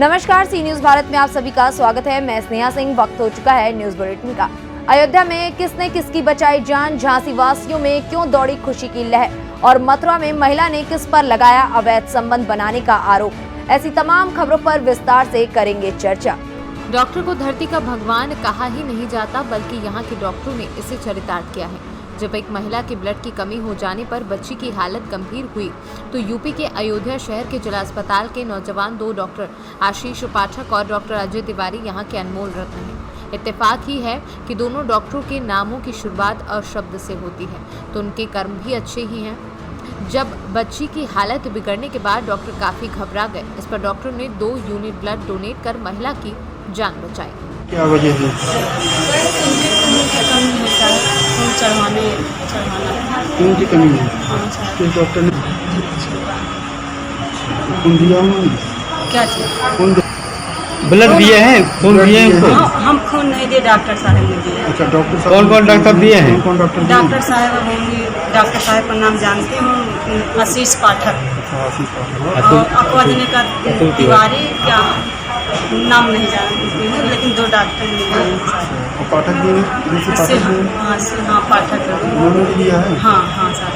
नमस्कार, सी न्यूज भारत में आप सभी का स्वागत है। मैं स्नेहा सिंह। वक्त हो चुका है न्यूज बुलेटिन का। अयोध्या में किसने किसकी बचाई जान, झांसी वासियों में क्यों दौड़ी खुशी की लहर और मथुरा में महिला ने किस पर लगाया अवैध संबंध बनाने का आरोप, ऐसी तमाम खबरों पर विस्तार से करेंगे चर्चा। डॉक्टर को धरती का भगवान कहा ही नहीं जाता, बल्कि यहाँ के डॉक्टरों ने इसे चरितार्थ किया है। जब एक महिला के ब्लड की कमी हो जाने पर बच्ची की हालत गंभीर हुई तो यूपी के अयोध्या शहर के जिला अस्पताल के नौजवान 2 डॉक्टर आशीष पाठक और डॉक्टर अजय तिवारी यहाँ के अनमोल रत्न हैं। इत्तेफाक ही है कि दोनों डॉक्टरों के नामों की शुरुआत अ शब्द से होती है, तो उनके कर्म भी अच्छे ही हैं। जब बच्ची की हालत बिगड़ने के बाद डॉक्टर काफी घबरा गए। इस पर डॉक्टर ने 2 यूनिट ब्लड डोनेट कर महिला की जान बचाई। क्या वजह है? चढ़ाना खून की कमी है। किस डॉक्टर ने खून दिया? क्या चीज? खून ब्लड दिए हैं, खून दिए हैं इनको? हम खून नहीं दिए, डॉक्टर साहब ने दिए। अच्छा, डॉक्टर साहब कौन डॉक्टर दिए हैं? कौन डॉक्टर? डॉक्टर साहब होंगे, डॉक्टर साहब का नाम जानती हूँ, आशीष पाठक और अकवादिनी का तिवारी, क्या नाम नहीं जानती हूँ, लेकिन 2 डॉक्टर मिले। पाठक जी ने हाँ पाठक उन्होंने दिया है। हाँ सर।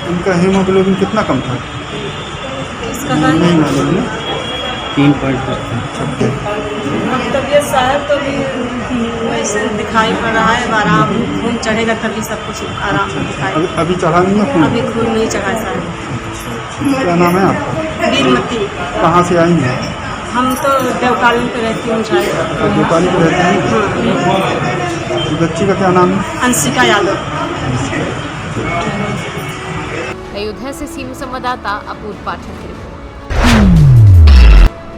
उनका हीमोग्लोबिन कितना कम था? इसका नहीं मालूम है। 3.5। तबीयत साहब तो भी वैसे दिखाई पड़ रहा है, आराम खून चढ़ेगा तभी सब कुछ आराम से दिखाई। अभी चढ़ा नहीं है खून? अभी खून नहीं चढ़ा साहब। क्या नाम है आपका? बीरमती। कहाँ से आई हैं? हम तो देवकाली पे रहती हूँ। देवकाली पे रहती हैं। बच्ची का क्या नाम है? अंशिका यादव। अयोध्या से सीमा संवाददाता अपूर्व पाठक की रिपोर्ट।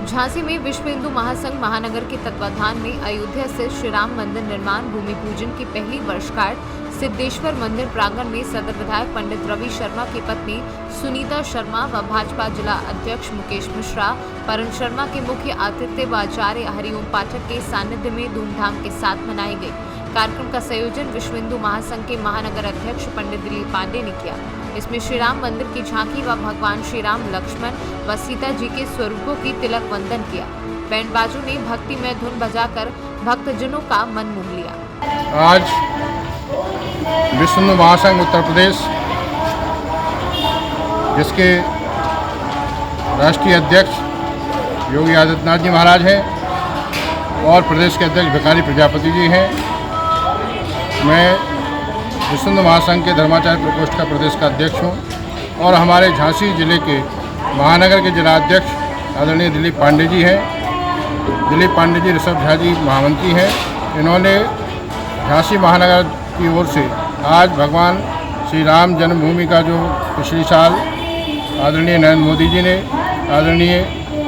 झांसी में विश्व हिंदू महासंघ महानगर के तत्वाधान में अयोध्या स्थित श्री राम मंदिर निर्माण भूमि पूजन की पहली वर्षगांठ सिद्धेश्वर मंदिर प्रांगण में सदर विधायक पंडित रवि शर्मा की पत्नी सुनीता शर्मा व भाजपा जिला अध्यक्ष मुकेश मिश्रा, परम शर्मा के मुख्य आतिथ्य व आचार्य हरिओम पाठक के सानिध्य में धूमधाम के साथ मनाई गई। कार्यक्रम का संयोजन विश्व हिंदू महासंघ के महानगर अध्यक्ष पंडित दिलीप पांडे ने किया। इसमें श्री राम मंदिर की झांकी व भगवान श्री राम, लक्ष्मण व सीता जी के स्वरूपों की तिलक वंदन किया। बैंड बाजों ने भक्तिमय धुन बजाकर भक्तजनों का मन मोह लिया। आज विश्व हिंदू महासंघ उत्तर प्रदेश, जिसके राष्ट्रीय अध्यक्ष योगी आदित्यनाथ जी महाराज हैं और प्रदेश के अध्यक्ष भिखारी प्रजापति जी हैं, मैं विश्व हिंदू महासंघ के धर्माचार्य प्रकोष्ठ का प्रदेश का अध्यक्ष हूँ और हमारे झांसी जिले के महानगर के जिला अध्यक्ष आदरणीय दिलीप पांडे जी हैं। दिलीप पांडे जी ऋषभ झा जी महामंत्री हैं। इन्होंने झांसी महानगर की ओर से आज भगवान श्री राम जन्मभूमि का जो पिछले साल आदरणीय नरेंद्र मोदी जी ने, आदरणीय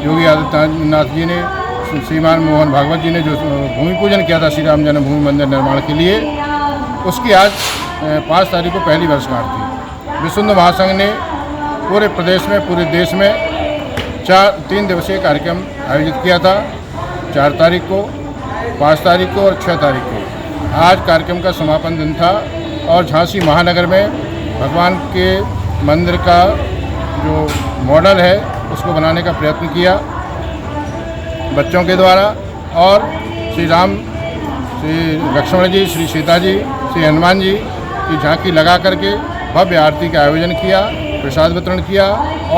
योगी आदित्यनाथ जी ने, श्रीमान मोहन भागवत जी ने जो भूमि पूजन किया था श्री राम जन्मभूमि मंदिर निर्माण के लिए, उसकी आज 5 तारीख को पहली वर्षगांठ थी। विश्व हिंदू महासंघ ने पूरे प्रदेश में, पूरे देश में 3 दिवसीय कार्यक्रम आयोजित किया था। 4 तारीख को, 5 तारीख को और 6 तारीख को। आज कार्यक्रम का समापन दिन था और झांसी महानगर में भगवान के मंदिर का जो मॉडल है उसको बनाने का प्रयत्न किया बच्चों के द्वारा और श्री राम, श्री लक्ष्मण जी, श्री सीता जी, श्री हनुमान जी की झांकी लगा करके भव्य आरती का आयोजन किया, प्रसाद वितरण किया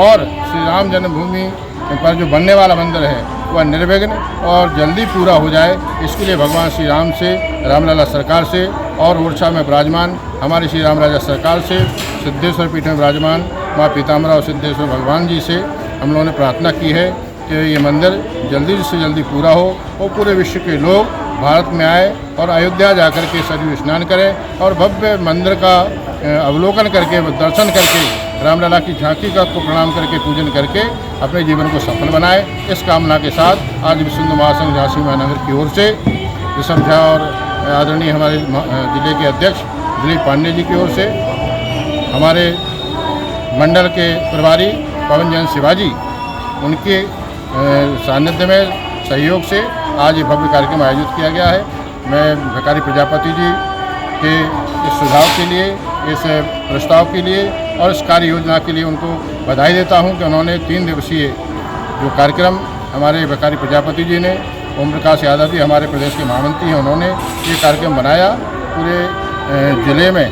और श्री राम जन्मभूमि पर जो बनने वाला मंदिर है वह निर्विघ्न और जल्दी पूरा हो जाए, इसके लिए भगवान श्री राम से, रामलला सरकार से और ओडिशा में विराजमान हमारे श्री राम राजा सरकार से, सिद्धेश्वर पीठ में विराजमान माँ पीताम्बरा और सिद्धेश्वर भगवान जी से हम लोगों ने प्रार्थना की है कि ये मंदिर जल्दी से जल्दी पूरा हो और पूरे विश्व के लोग भारत में आए और अयोध्या जाकर के सरयू स्नान करें और भव्य मंदिर का अवलोकन करके, दर्शन करके, रामलला की झांकी का को प्रणाम करके, पूजन करके अपने जीवन को सफल बनाए। इस कामना के साथ आज विश्व हिंदू महासंघ झांसी महानगर की ओर से ऋषभ झा और आदरणीय हमारे जिले के अध्यक्ष दिलीप पांडे जी की ओर से, हमारे मंडल के प्रभारी पवन जैन शिवाजी, उनके सानिध्य में सहयोग से आज ये भव्य कार्यक्रम आयोजित किया गया है। मैं भिखारी प्रजापति जी के इस सुझाव के लिए, इस प्रस्ताव के लिए और इस कार्य योजना के लिए उनको बधाई देता हूं कि उन्होंने 3 दिवसीय जो कार्यक्रम हमारे भिखारी प्रजापति जी ने, ओम प्रकाश यादव जी हमारे प्रदेश के महामंत्री हैं, उन्होंने ये कार्यक्रम बनाया। पूरे ज़िले में,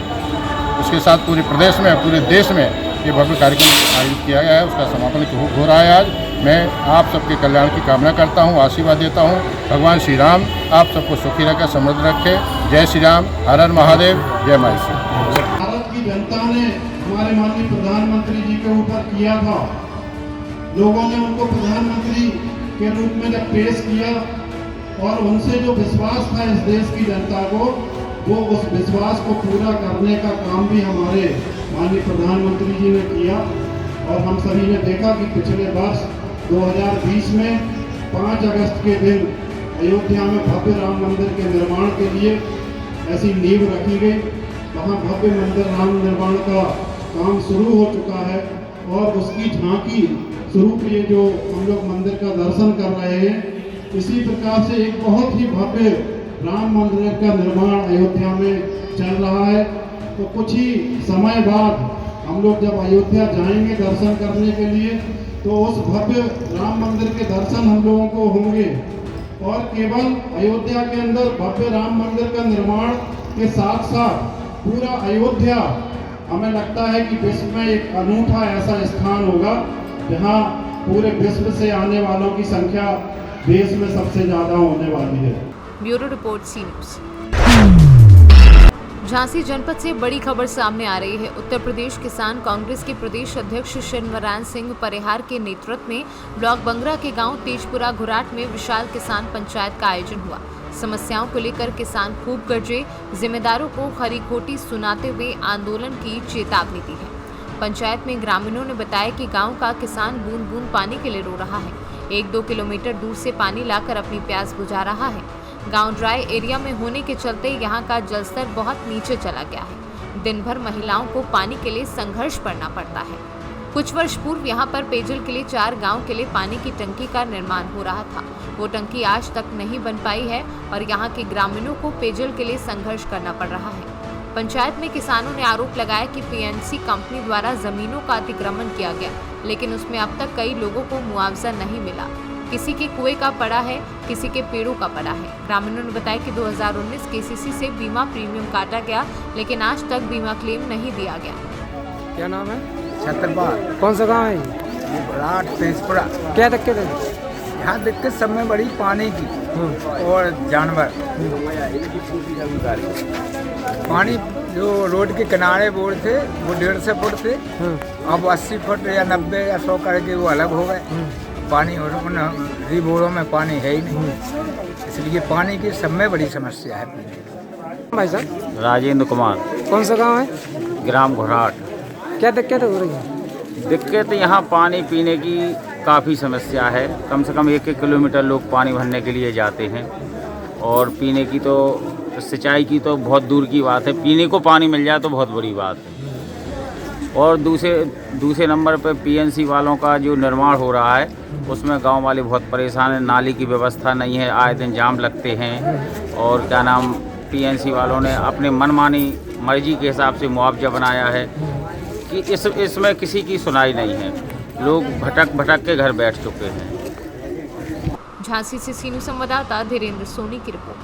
उसके साथ पूरे प्रदेश में, पूरे देश में ये भव्य कार्यक्रम आयोजित किया गया है। उसका समापन हो रहा है आज। मैं आप सबके कल्याण की कामना करता हूँ, आशीर्वाद देता हूँ। भगवान श्री राम आप सबको सुखी रखे, समृद्ध रखे। जय श्री राम, हर हर महादेव, जय माई श्री। भारत की जनता ने हमारे माननीय प्रधानमंत्री जी के ऊपर किया था। लोगों ने उनको प्रधानमंत्री के रूप में जब पेश किया और उनसे जो विश्वास था इस देश की जनता को, वो उस विश्वास को पूरा करने का काम भी हमारे माननीय प्रधानमंत्री जी ने किया। और हम सभी ने देखा कि पिछले वर्ष 2020 में 5 अगस्त के दिन अयोध्या में भव्य राम मंदिर के निर्माण के लिए ऐसी नींव रखी गई। वहाँ भव्य मंदिर राम निर्माण का काम शुरू हो चुका है और उसकी झांकी स्वरूप ये जो हम लोग मंदिर का दर्शन कर रहे हैं, इसी प्रकार से एक बहुत ही भव्य राम मंदिर का निर्माण अयोध्या में चल रहा है। तो कुछ ही समय बाद हम लोग जब अयोध्या जाएंगे दर्शन करने के लिए, तो उस भव्य राम मंदिर के दर्शन हम लोगों को होंगे। और केवल अयोध्या के अंदर भव्य राम मंदिर का निर्माण के साथ साथ पूरा अयोध्या, हमें लगता है कि विश्व में एक अनूठा ऐसा स्थान होगा जहां पूरे विश्व से आने वालों की संख्या देश में सबसे ज़्यादा होने वाली है। ब्यूरो रिपोर्ट, सी न्यूज़। झांसी जनपद से बड़ी खबर सामने आ रही है। उत्तर प्रदेश किसान कांग्रेस के प्रदेश अध्यक्ष शिवनारायण सिंह परिहार के नेतृत्व में ब्लॉक बंगरा के गांव तेजपुरा घुराट में विशाल किसान पंचायत का आयोजन हुआ। समस्याओं को लेकर किसान खूब गरजे, जिम्मेदारों को खरी खोटी सुनाते हुए आंदोलन की चेतावनी दी है। पंचायत में ग्रामीणों ने बताया कि गांव का किसान बूंद बूंद पानी के लिए रो रहा है। 1-2 किलोमीटर दूर से पानी लाकर अपनी प्यास बुझा रहा है। गांव ड्राई एरिया में होने के चलते यहां का जलस्तर बहुत नीचे चला गया है। दिन भर महिलाओं को पानी के लिए संघर्ष करना पड़ता है। कुछ वर्ष पूर्व यहां पर पेयजल के लिए 4 गांव के लिए पानी की टंकी का निर्माण हो रहा था। वो टंकी आज तक नहीं बन पाई है और यहां के ग्रामीणों को पेयजल के लिए संघर्ष करना पड़ रहा है। पंचायत में किसानों ने आरोप लगाया कि पीएनसी कंपनी द्वारा जमीनों का अतिक्रमण किया गया, लेकिन उसमें अब तक कई लोगों को मुआवजा नहीं मिला। किसी के कुएं का पड़ा है, किसी के पेड़ों का पड़ा है। ग्रामीणों ने बताया कि 2019 केसीसी से बीमा प्रीमियम काटा गया, लेकिन आज तक बीमा क्लेम नहीं दिया गया। क्या नाम है? छतरपाल। कौन सा गांव है ये? घुराट तेजपुरा। क्या दिक्कत है? यहाँ दिक्कत सब में बड़ी पानी की और जानवर। पानी जो रोड के किनारे बोर थे वो 150 फुट थे, अब 80 फुट या 90 या 100 करके वो अलग हो गए। पानी और बोरों में पानी है ही नहीं, इसलिए पानी की सब में बड़ी समस्या है। भाई साहब? राजेंद्र कुमार। कौन सा गांव है? ग्राम घुराट। क्या दिक्कत हो रही है? दिक्कत यहाँ पानी पीने की काफ़ी समस्या है। कम से कम 1-1 किलोमीटर लोग पानी भरने के लिए जाते हैं और पीने की तो, सिंचाई की तो बहुत दूर की बात है। पीने को पानी मिल जाए तो बहुत बड़ी बात है। और दूसरे नंबर पर पीएनसी वालों का जो निर्माण हो रहा है उसमें गांव वाले बहुत परेशान हैं। नाली की व्यवस्था नहीं है, आए दिन जाम लगते हैं। और क्या नाम, पीएनसी वालों ने अपने मनमानी मर्जी के हिसाब से मुआवजा बनाया है कि इसमें किसी की सुनाई नहीं है। लोग भटक के घर बैठ चुके हैं। झांसी से सीनू संवाददाता धीरेन्द्र सोनी की रिपोर्ट।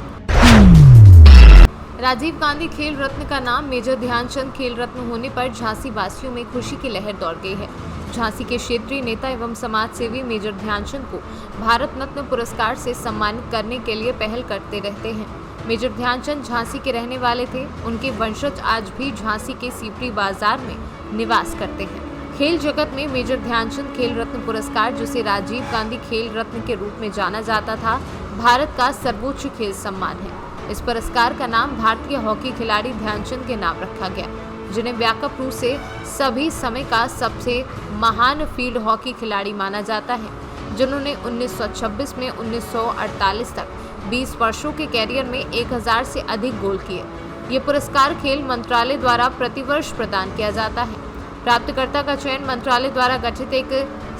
राजीव गांधी खेल रत्न का नाम मेजर ध्यानचंद खेल रत्न होने पर झांसी वासियों में खुशी की लहर दौड़ गई है। झांसी के क्षेत्रीय नेता एवं समाज सेवी मेजर ध्यानचंद को भारत रत्न पुरस्कार से सम्मानित करने के लिए पहल करते रहते हैं। मेजर ध्यानचंद झांसी के रहने वाले थे। उनके वंशज आज भी झांसी के सीपरी बाजार में निवास करते हैं। खेल जगत में मेजर ध्यानचंद खेल रत्न पुरस्कार, जिसे राजीव गांधी खेल रत्न के रूप में जाना जाता था, भारत का सर्वोच्च खेल सम्मान है। इस पुरस्कार का नाम भारतीय हॉकी खिलाड़ी ध्यानचंद के नाम रखा गया, जिन्हें व्यापक रूप से सभी समय का सबसे महान फील्ड हॉकी खिलाड़ी माना जाता है, जिन्होंने 1926 में 1948 तक 20 वर्षों के कैरियर में 1000 से अधिक गोल किए। ये पुरस्कार खेल मंत्रालय द्वारा प्रतिवर्ष प्रदान किया जाता है। प्राप्तकर्ता का चयन मंत्रालय द्वारा गठित एक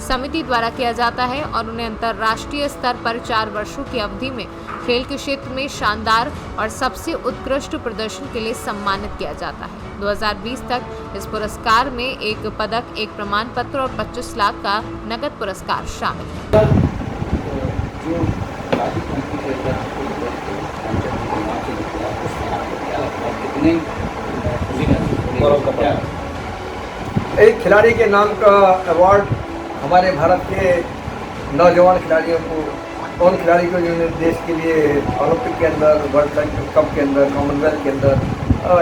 समिति द्वारा किया जाता है और उन्हें अंतर्राष्ट्रीय स्तर पर 4 वर्षों की अवधि में खेल के क्षेत्र में शानदार और सबसे उत्कृष्ट प्रदर्शन के लिए सम्मानित किया जाता है। 2020 तक इस पुरस्कार में एक पदक, एक प्रमाण पत्र और 25 लाख का नकद पुरस्कार शामिल है। एक खिलाड़ी के नाम का अवार्ड हमारे भारत के नौजवान खिलाड़ियों को, उन खिलाड़ी को जिन्होंने देश के लिए ओलंपिक के अंदर, वर्ल्ड कप के अंदर, कॉमनवेल्थ के अंदर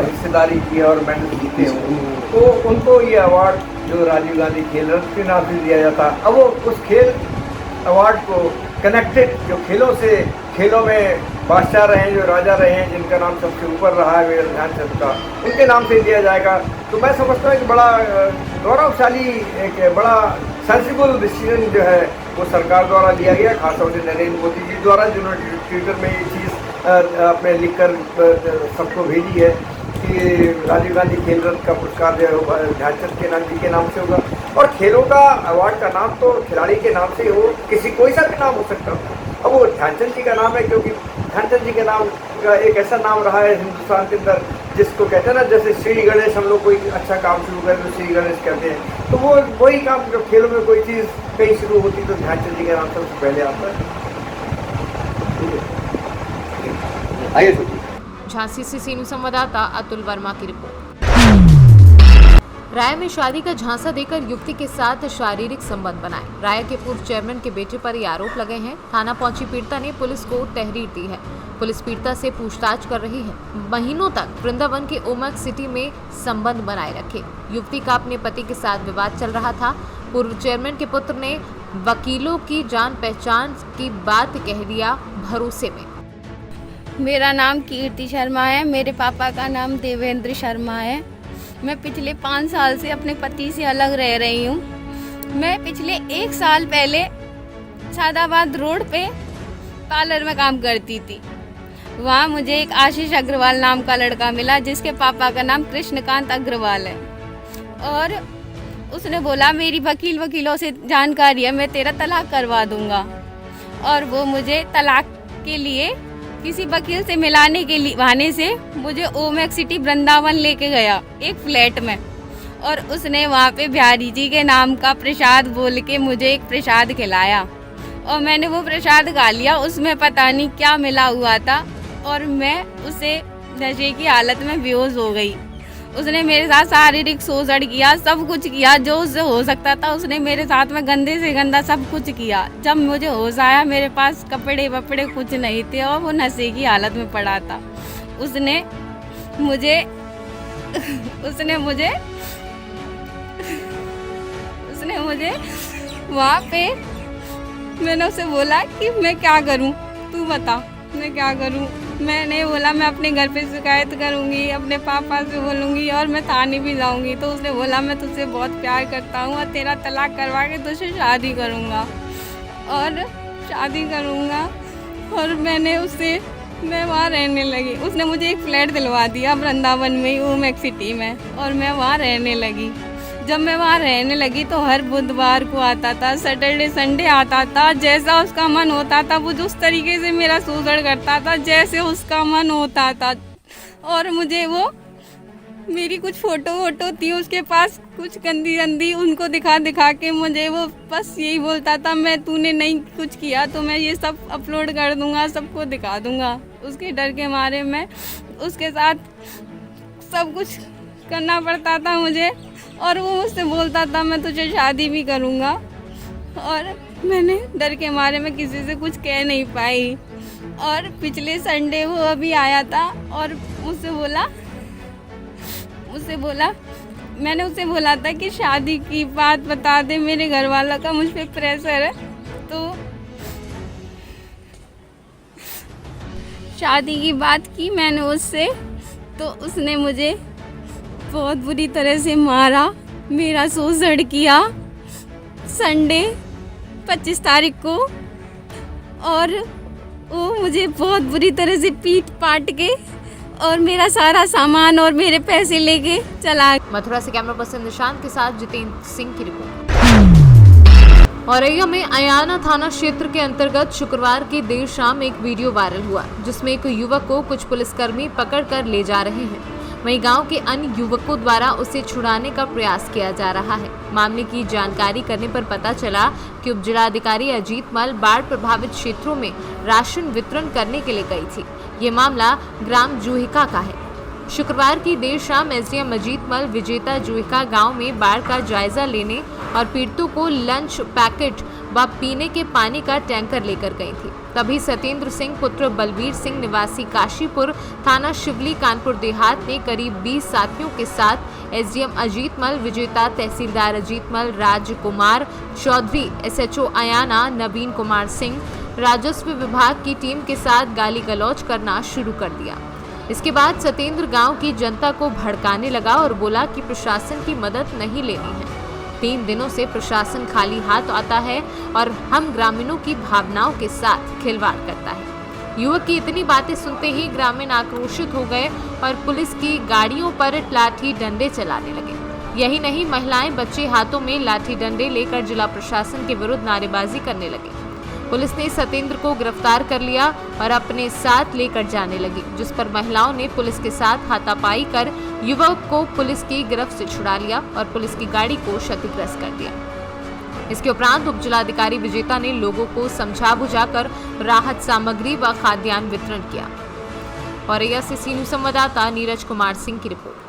हिस्सेदारी की और मेडल जीते हों, तो उनको ये अवार्ड जो राजीव गांधी खेल रत्न के नाम से दिया जाता। अब वो उस खेल अवार्ड को कनेक्टेड जो खेलों में बादशाह रहे हैं, जो राजा रहे हैं, जिनका नाम सबसे ऊपर रहा है मेजर ध्यानचंद का, उनके नाम से दिया जाएगा। तो मैं समझता हूँ कि बड़ा गौरवशाली, एक बड़ा सेंसिबल डिसीजन जो है वो सरकार द्वारा लिया गया, खासतौर से नरेंद्र मोदी जी द्वारा, जिन्होंने ट्विटर में ये चीज़ अपने लिखकर सबको भेजी है कि राजीव गांधी खेल रत्न का पुरस्कार जो है ध्यानचंद के नाम जी के नाम से होगा। और खेलों का अवार्ड का नाम तो खिलाड़ी के नाम से हो, कोई सा भी नाम हो सकता है। अब वो ध्यानचंद जी का नाम है क्योंकि ध्यानचंद जी के नाम का एक ऐसा नाम रहा है हिंदुस्तान के अंदर जिसको कहते हैं ना, जैसे श्री गणेश, हम लोग कोई अच्छा काम शुरू करें तो श्री गणेश कहते हैं, तो वो वही काम जो खेलों में कोई चीज़ कहीं शुरू होती तो ध्यानचंद जी के नाम सबसे पहले आता है। झांसी से सीनू संवाददाता अतुल वर्मा की रिपोर्ट। राय में शादी का झांसा देकर युवती के साथ शारीरिक संबंध बनाए। राय के पूर्व चेयरमैन के बेटे पर ये आरोप लगे हैं। थाना पहुंची पीड़िता ने पुलिस को तहरीर दी है। पुलिस पीड़िता से पूछताछ कर रही है। महीनों तक वृंदावन के ओमक सिटी में संबंध बनाए रखे। युवती का अपने पति के साथ विवाद चल रहा था। पूर्व चेयरमैन के पुत्र ने वकीलों की जान पहचान की बात कह दिया भरोसे में। मेरा नाम कीर्ति शर्मा है, मेरे पापा का नाम देवेंद्र शर्मा है। मैं पिछले 5 साल से अपने पति से अलग रह रही हूँ। मैं पिछले 1 साल पहले सादाबाद रोड पे पार्लर में काम करती थी। वहाँ मुझे एक आशीष अग्रवाल नाम का लड़का मिला जिसके पापा का नाम कृष्णकांत अग्रवाल है। और उसने बोला मेरी वकीलों से जानकारी है, मैं तेरा तलाक करवा दूँगा। और वो मुझे तलाक के लिए किसी वकील से मिलाने के लिए बहाने से मुझे ओमेक सिटी वृंदावन लेके गया एक फ्लैट में। और उसने वहाँ पे बिहारी जी के नाम का प्रसाद बोल के मुझे एक प्रसाद खिलाया और मैंने वो प्रसाद खा लिया। उसमें पता नहीं क्या मिला हुआ था और मैं उसे नशे की हालत में बेहोश हो गई। उसने मेरे साथ शारीरिक शोषण किया, सब कुछ किया जो उससे हो सकता था। उसने मेरे साथ में गंदे से गंदा सब कुछ किया। जब मुझे होश आया मेरे पास कपड़े वपड़े कुछ नहीं थे और वो नशे की हालत में पड़ा था। उसने मुझे वहाँ पे, मैंने उसे बोला कि मैं क्या करूँ, तू बता मैं क्या करूँ। मैंने बोला मैं अपने घर पे शिकायत करूँगी, अपने पापा से बोलूँगी और मैं थाने भी जाऊँगी। तो उसने बोला मैं तुझसे बहुत प्यार करता हूँ और तेरा तलाक करवा के तुझसे शादी करूँगा और शादी करूँगा। और मैं वहाँ रहने लगी। उसने मुझे एक फ्लैट दिलवा दिया वृंदावन में, ओमेक सिटी में, और मैं वहाँ रहने लगी। जब मैं वहाँ रहने लगी तो हर बुधवार को आता था, सैटरडे संडे आता था। जैसा उसका मन होता था वो उस तरीके से मेरा शोषण करता था जैसे उसका मन होता था। और मुझे वो मेरी कुछ फ़ोटो थी उसके पास, कुछ गंदी उनको दिखा के मुझे वो बस यही बोलता था मैं तूने नहीं कुछ किया तो मैं ये सब अपलोड कर दूँगा, सबको दिखा दूँगा। उसके डर के मारे मैं उसके साथ सब कुछ करना पड़ता था मुझे। और वो मुझसे बोलता था मैं तुझे शादी भी करूँगा। और मैंने डर के मारे में किसी से कुछ कह नहीं पाई। और पिछले संडे वो अभी आया था और मैंने उसे बोला था कि शादी की बात बता दे, मेरे घर वालों का मुझ पे प्रेशर है। तो शादी की बात की मैंने उससे, तो उसने मुझे बहुत बुरी तरह से मारा, मेरा शोषण किया संडे 25 तारीख को। और वो मुझे बहुत बुरी तरह से पीट पाट के और मेरा सारा सामान और मेरे पैसे लेके चला। मथुरा से कैमरा पर्सन निशांत के साथ जितेंद्र सिंह की रिपोर्ट। औरैया में अयाना थाना क्षेत्र के अंतर्गत शुक्रवार की देर शाम एक वीडियो वायरल हुआ जिसमें एक युवक को कुछ पुलिसकर्मी पकड़ कर ले जा रहे हैं। वहीं गांव के अन्य युवकों द्वारा उसे छुड़ाने का प्रयास किया जा रहा है। मामले की जानकारी करने पर पता चला कि उपजिलाधिकारी अजीत मल बाढ़ प्रभावित क्षेत्रों में राशन वितरण करने के लिए गई थी। ये मामला ग्राम जूहिका का है। शुक्रवार की देर शाम एसडीएम अजीत मल विजेता जूहिका गांव में बाढ़ का जायजा लेने और पीड़ितों को लंच पैकेट व पीने के पानी का टैंकर लेकर गई थी। तभी सत्येंद्र सिंह पुत्र बलबीर सिंह निवासी काशीपुर थाना शिवली कानपुर देहात ने करीब 20 साथियों के साथ एसडीएम अजीत मल, विजेता तहसीलदार अजीत मल, राजकुमार चौधरी, एसएचओ अयाना, नवीन कुमार सिंह, राजस्व विभाग की टीम के साथ गाली गलौज करना शुरू कर दिया। इसके बाद सत्येंद्र गांव की जनता को भड़काने लगा और बोला कि प्रशासन की मदद नहीं लेनी है। 3 दिनों से प्रशासन खाली हाथ आता है और हम ग्रामीणों की भावनाओं के साथ खिलवाड़ करता है। युवक की इतनी बातें सुनते ही ग्रामीण आक्रोशित हो गए और पुलिस की गाड़ियों पर लाठी डंडे चलाने लगे। यही नहीं, महिलाएं बच्चे हाथों में लाठी डंडे लेकर जिला प्रशासन के विरुद्ध नारेबाजी करने लगे। पुलिस ने सत्येंद्र को गिरफ्तार कर लिया और अपने साथ लेकर जाने लगी, जिस पर महिलाओं ने पुलिस के साथ हाथापाई कर युवक को पुलिस की गिरफ्त से छुड़ा लिया और पुलिस की गाड़ी को क्षतिग्रस्त कर दिया। इसके उपरांत उपजिलाधिकारी विजेता ने लोगों को समझा बुझाकर राहत सामग्री व खाद्यान्न वितरण किया। औरैया से सी न्यूज़ संवाददाता नीरज कुमार सिंह की रिपोर्ट।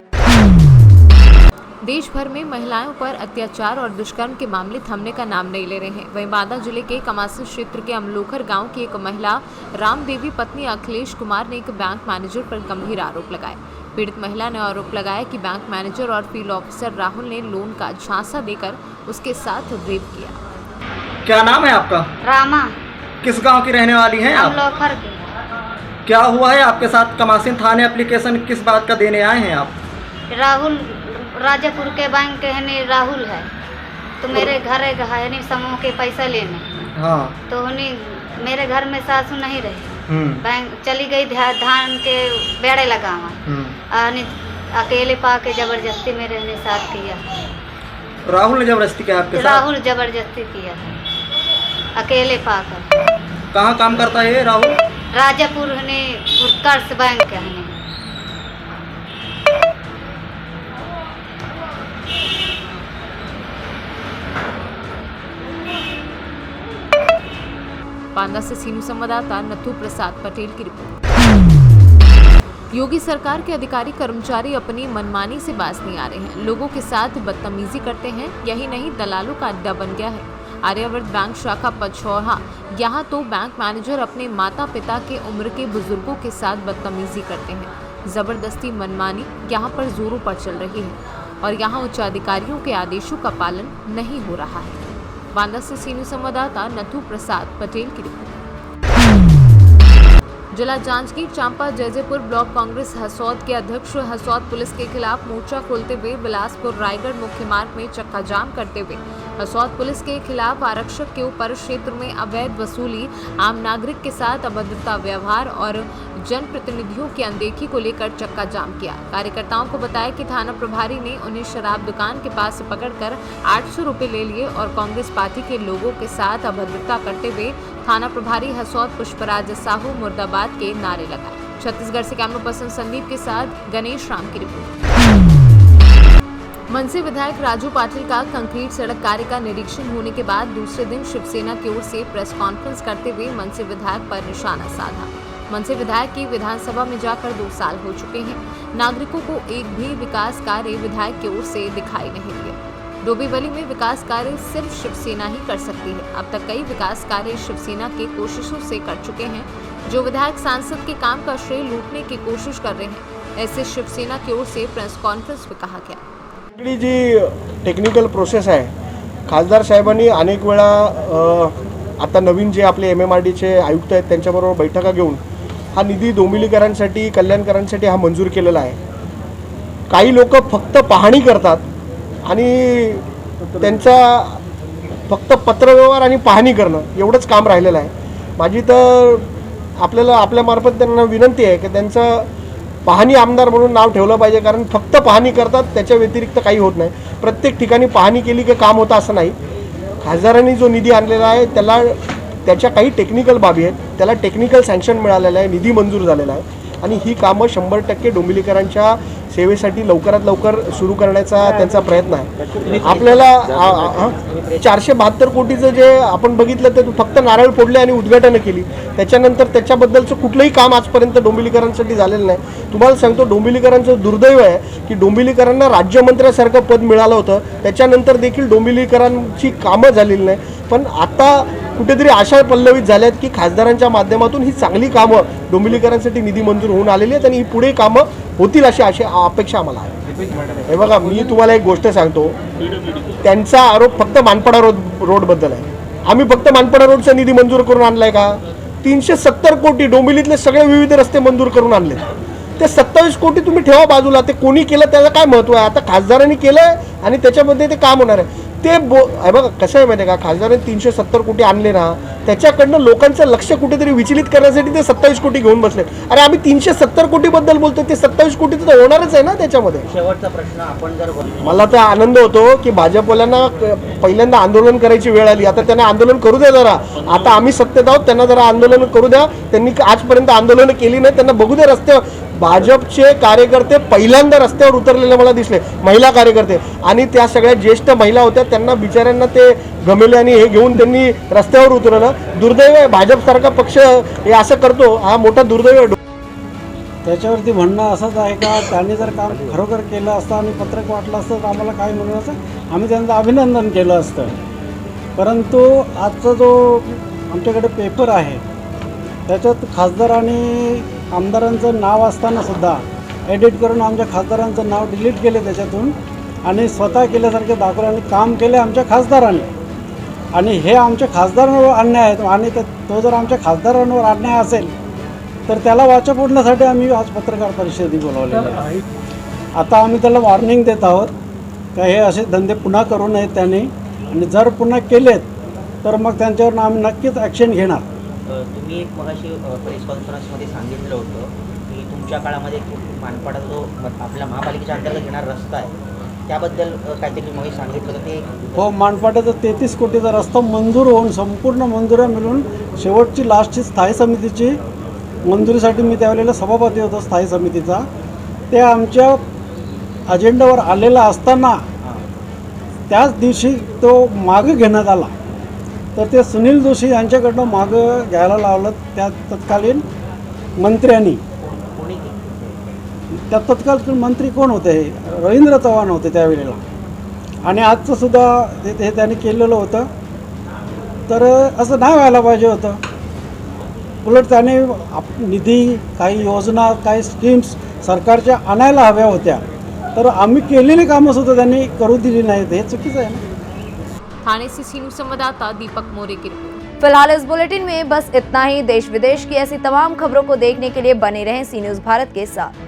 देश भर में महिलाओं पर अत्याचार और दुष्कर्म के मामले थमने का नाम नहीं ले रहे हैं। वहीं बांदा जिले के कमासन क्षेत्र के अमलोखर गांव की एक महिला रामदेवी पत्नी अखिलेश कुमार ने एक बैंक मैनेजर पर गंभीर आरोप लगाए। पीड़ित महिला ने आरोप लगाया कि बैंक मैनेजर और फील्ड ऑफिसर राहुल ने लोन का झांसा देकर उसके साथ रेप किया। क्या नाम है आपका? रामा। किस गांव की रहने वाली हैं आप? अमलोखर के। क्या हुआ है आपके साथ? कमासिन थाने एप्लीकेशन किस बात का देने आए हैं आप? राहुल राजापुर के बैंक के है राहुल है, तो मेरे घर है नहीं समूह के पैसा लेने। हाँ। तो मेरे घर में सासू नहीं रही, बैंक चली गई धान के बेड़े लगावा, अकेले पाके जबरदस्ती मेरे ने साथ किया। राहुल ने जबरदस्ती किया आपके साथ? राहुल जबरदस्ती किया, अकेले पाकर। कहाँ काम करता है राहुल? राजापुर ने उत्कर्ष बैंक के है। बांदा से सी न्यूज़ संवाददाता नथु प्रसाद पटेल की रिपोर्ट। योगी सरकार के अधिकारी कर्मचारी अपनी मनमानी से बाज नहीं आ रहे हैं, लोगों के साथ बदतमीजी करते हैं। यही नहीं, दलालों का अड्डा बन गया है। आर्यावर्त बैंक शाखा पचौहा, यहाँ तो बैंक मैनेजर अपने माता पिता के उम्र के बुजुर्गों के साथ बदतमीजी करते हैं। जबरदस्ती मनमानी यहाँ पर जोरों पर चल रही है और यहाँ उच्च अधिकारियों के आदेशों का पालन नहीं हो रहा है। बांदा से सी न्यूज़ संवाददाता नथु प्रसाद पटेल की रिपोर्ट। जिला जांजगीर चांपा जयजयपुर ब्लॉक कांग्रेस हसौद के अध्यक्ष हसौद पुलिस के खिलाफ मोर्चा खोलते हुए बिलासपुर रायगढ़ मुख्य मार्ग में चक्का जाम करते हुए हसौद पुलिस के खिलाफ आरक्षक के ऊपर क्षेत्र में अवैध वसूली, आम नागरिक के साथ अभद्रता व्यवहार और जनप्रतिनिधियों की अनदेखी को लेकर चक्का जाम किया। कार्यकर्ताओं को बताया कि थाना प्रभारी ने उन्हें शराब दुकान के पास से पकड़कर 800 रुपये ले लिए और कांग्रेस पार्टी के लोगों के साथ अभद्रता करते हुए थाना प्रभारी हसौद पुष्पराज साहू मुर्दाबाद के नारे लगाए। छत्तीसगढ़ से कैमरा पर्सन संदीप के साथ गणेश राम की रिपोर्ट। मनसे विधायक राजू पाटिल का कंक्रीट सड़क कार्य का निरीक्षण होने के बाद दूसरे दिन शिवसेना की ओर से प्रेस कॉन्फ्रेंस करते हुए मनसे विधायक पर निशाना साधा। मनसे विधायक की विधानसभा में जाकर 2 साल हो चुके हैं, नागरिकों को एक भी विकास कार्य विधायक की ओर से दिखाई नहीं दिए। डोंबिवली में विकास कार्य सिर्फ शिवसेना ही कर सकती है। अब तक कई विकास कार्य शिवसेना के कोशिशों से कर चुके हैं। जो विधायक सांसद के काम का श्रेय लूटने की कोशिश कर रहे हैं, ऐसे शिवसेना की ओर से प्रेस कॉन्फ्रेंस में कहा गया। जी टेक्निकल प्रोसेस आहे, खासदार साहेबांनी अनेक वेळा आता नवीन जे आपले MMRDचे आयुक्त आहेत त्यांच्याबरोबर बैठका घेऊन हा निधी डोंबिवलीकरांसाठी कल्याणकरांसाठी हा मंजूर केलेला आहे। काही लोक फक्त पाहणी करतात आणि त्यांचा फक्त पत्रव्यवहार आणि पाहणी करणं एवढंच काम राहिलेलं आहे। माझी तर आपल्याला आपल्यामार्फत त्यांना विनंती आहे की त्यांचं पाहणी आमदार म्हणून नाव ठेवलं पाहिजे, कारण फक्त पाहणी करतात, त्याच्या व्यतिरिक्त काही होत नाही। प्रत्येक ठिकाणी पाहणी केली की काम होतं असं नाही। खासदारांनी जो निधी आणलेला आहे त्याला त्याच्या काही टेक्निकल बाबी आहेत, त्याला टेक्निकल सँक्शन मिळालेलं आहे, निधी मंजूर झालेला आहे आणि ही कामं 100% डोंबिवलीकरांच्या सेवेसाठी लवकरात लवकर सुरू करण्याचा त्यांचा प्रयत्न आहे. आपल्याला 472 कोटीचं जे आपण बघितलं तर फक्त नारळ फोडले आणि उद्घाटनं केली. त्याच्यानंतर त्याच्याबद्दलचं कुठलंही काम आजपर्यंत डोंबिवलीकरांसाठी झालेलं नाही. तुम्हाला सांगतो, डोंबिवलीकरांचं दुर्दैव आहे की डोंबिवलीकरांना राज्यमंत्र्यासारखं पद मिळालं होतं, त्याच्यानंतर देखील डोंबिवलीकरांची कामं झालेली नाही. पण आता कुठेतरी आशा पल्लवित झाल्यात की खासदारांच्या माध्यमातून ही चांगली कामं डोंबिवलीकरांसाठी निधी मंजूर होऊन आलेली आहेत आणि ही पुढे कामं होतील अशी अपेक्षा आम्हाला आहे. हे बघा, मी तुम्हाला एक गोष्ट सांगतो, त्यांचा आरोप फक्त मानपाडा रोडबद्दल आहे. आम्ही फक्त मानपाडा रोडचा निधी मंजूर करून आणलाय का? 370 कोटी डोंबिवलीतले सगळे विविध रस्ते मंजूर करून आणले. ते 27 कोटी तुम्ही ठेवा बाजूला, ते कोणी केलं त्याचं काय महत्त्व आहे? आता खासदारांनी केलंय आणि त्याच्यामध्ये ते काम होणार आहे. ते बघा कसं आहे माहिती आहे का, खासदारांनी 370 कोटी आणले ना, त्याच्याकडनं लोकांचं लक्ष कुठेतरी विचलित करण्यासाठी ते 27 कोटी घेऊन बसले. अरे आम्ही 370 कोटीबद्दल बोलतो, ते 27 कोटी तर होणारच आहे ना त्याच्यामध्ये. शेवटचा प्रश्न, आपण जर मला तर आनंद होतो की भाजपवाल्यांना पहिल्यांदा आंदोलन करायची वेळ आली. आता त्यांना आंदोलन करू द्या जरा. आता आम्ही सत्तेत आहोत, त्यांना जरा आंदोलन करू द्या. त्यांनी आजपर्यंत आंदोलन केली नाही, त्यांना बघू द्या रस्त्यावर. भाजपचे कार्यकर्ते पहिल्यांदा रस्त्यावर उतरलेले मला दिसले, महिला कार्यकर्ते, आणि त्या सगळ्या ज्येष्ठ महिला होत्या. त्यांना बिचाऱ्यांना ते गमेले आणि हे घेऊन त्यांनी रस्त्यावर उतरवलं. दुर्दैव आहे, भाजपसारखा पक्ष हे असं करतो, हा मोठा दुर्दैव आहे. त्याच्यावरती म्हणणं असंच आहे का, त्यांनी जर काम खरोखर केलं असतं आणि पत्रक वाटलं असतं तर आम्हाला काय म्हणून असं आम्ही त्यांचं अभिनंदन केलं असतं. परंतु आजचा जो आमच्याकडे पेपर आहे त्याच्यात खासदार आणि आमदारांचं नाव असताना सुद्धा एडिट करून आमच्या खासदारांचं नाव डिलीट केले त्याच्यातून आणि स्वतः केल्यासारखे दाखवले आणि काम केले आमच्या खासदारांनी. आणि हे आमच्या खासदारांवर अन्याय आहे. आणि तो जर आमच्या खासदारांवर अन्याय असेल तर त्याला वाचा फोडण्यासाठी आम्ही आज पत्रकार परिषदेत बोलावलेलं आहे. आता आम्ही त्याला वॉर्निंग देत आहोत का हे असे धंदे पुन्हा करू नयेत त्यांनी, आणि जर पुन्हा केलेत तर मग त्यांच्यावर आम्ही नक्कीच ॲक्शन घेणार. तुम्ही एक मगाशी प्रेस कॉन्फरन्समध्ये सांगितलं होतं की तुमच्या काळामध्ये मानपाडा जो आपल्या महापालिकेच्या अंतर्गत घेणारा रस्ता आहे त्याबद्दल काहीतरी तुम्ही सांगितलं होतं ते. हो, मानपाड्याचा 33 कोटीचा रस्ता मंजूर होऊन संपूर्ण मंजुऱ्या मिळून शेवटची लास्टची स्थायी समितीची मंजुरीसाठी मी त्यावेळेला सभापती होतो स्थायी समितीचा. ते आमच्या अजेंड्यावर आलेला असताना त्याच दिवशी तो मागं घेण्यात आला. तर ते सुनील जोशी यांच्याकडनं मागं घ्यायला लावलं त्या तत्कालीन मंत्र्यांनी. त्या तत्कालीन मंत्री कोण होते? रवींद्र चव्हाण होते त्यावेळेला. आणि आजचं सुद्धा ते त्यांनी केलेलं होतं. तर असं नाही व्हायला पाहिजे होतं. उलट त्याने निधी, काही योजना, काही स्कीम्स सरकारच्या आणायला हव्या होत्या. तर आम्ही केलेली कामंसुद्धा त्यांनी करू दिली नाहीत. हे चुकीचं आहे ना. थाने से सीनियर संवाददाता दीपक मोरे की रिपोर्ट। फिलहाल इस बुलेटिन में बस इतना ही। देश विदेश की ऐसी तमाम खबरों को देखने के लिए बने रहें सी न्यूज़ भारत के साथ।